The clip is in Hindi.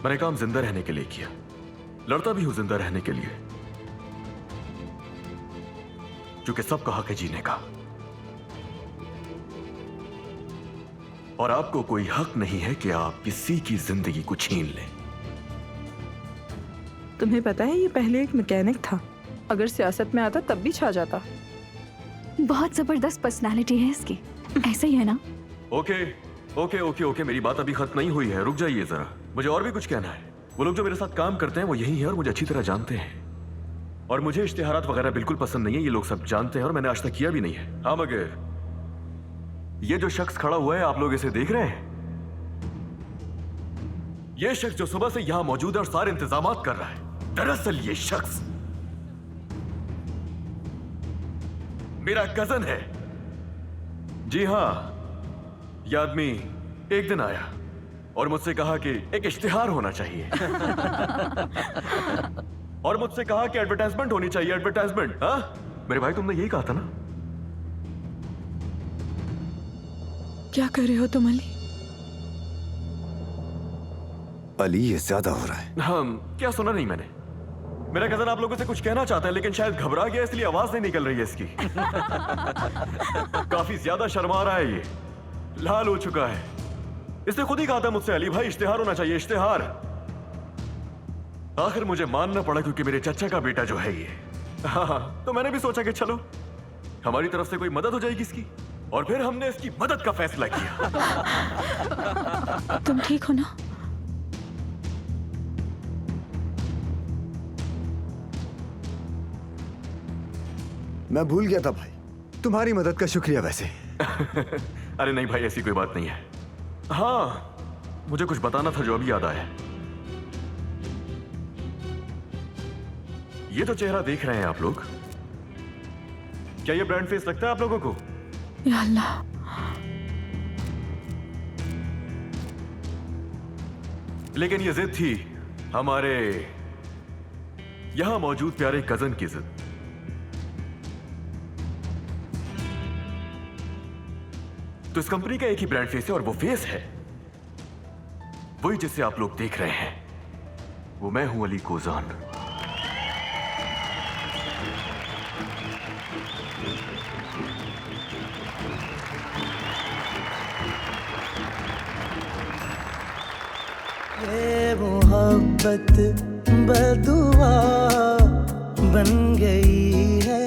मैंने काम जिंदा रहने के लिए किया, लड़ता भी हूं जिंदा रहने के लिए, क्योंकि सबका हक है जीने का, और आपको कोई हक नहीं है कि आप किसी की जिंदगी को छीन लें। तुम्हें पता है ये पहले एक मैकेनिक था, अगर सियासत में आता तब भी छा जाता। बहुत जबरदस्त पर्सनालिटी है इसकी, ऐसा ही है ना? ओके ओके ओके ओके, मेरी बात अभी खत्म नहीं हुई है, रुक जाइए जरा, मुझे और भी कुछ कहना है। वो लोग जो मेरे साथ काम करते हैं वो यही है और मुझे अच्छी तरह जानते हैं, और मुझे इश्तिहारात वगैरह बिल्कुल पसंद नहीं है, ये लोग सब जानते हैं और मैंने आज तक किया भी नहीं है। हाँ, मगर ये जो शख्स खड़ा हुआ है, आप लोग इसे देख रहे हैं? ये शख्स जो सुबह से यहां मौजूद है और सारे इंतजामात कर रहा है, दरअसल ये शख्स मेरा कजन है। जी हां, यह आदमी एक दिन आया और मुझसे कहा कि एक इश्तिहार होना चाहिए और मुझसे कहा कि एडवर्टाइजमेंट होनी चाहिए, एडवर्टाइजमेंट। हाँ मेरे भाई, तुमने यही कहा था ना? क्या कर रहे हो तुम अली? अली, ये ज्यादा हो रहा है। हाँ, क्या सुना नहीं मैंने? मेरा कजन आप लोगों से कुछ कहना चाहता है, लेकिन शायद घबरा गया इसलिए आवाज नहीं निकल रही है इसकी। काफी ज्यादा शर्मा रहा है, ये लाल हो चुका है। इसने खुद ही कहा था मुझसे, अली भाई इश्तिहार होना चाहिए, इश्तिहार। आखिर मुझे मानना पड़ा क्योंकि मेरे चचा का बेटा जो है ये। हाँ, तो मैंने भी सोचा कि चलो हमारी तरफ से कोई मदद हो जाएगी इसकी, और फिर हमने इसकी मदद का फैसला किया। तुम ठीक हो ना? मैं भूल गया था भाई, तुम्हारी मदद का शुक्रिया वैसे। अरे नहीं भाई, ऐसी कोई बात नहीं है। हाँ, मुझे कुछ बताना था जो अभी याद आया। ये तो चेहरा देख रहे हैं आप लोग, क्या ये ब्रांड फेस लगता है आप लोगों को? या अल्लाह, लेकिन ये जिद थी हमारे यहां मौजूद प्यारे कजन की जिद। तो इस कंपनी का एक ही ब्रांड फेस है और वो फेस है वही जिसे आप लोग देख रहे हैं। वो मैं हूं, अली कोजान। ये मोहब्बत बदुआ बन गई है,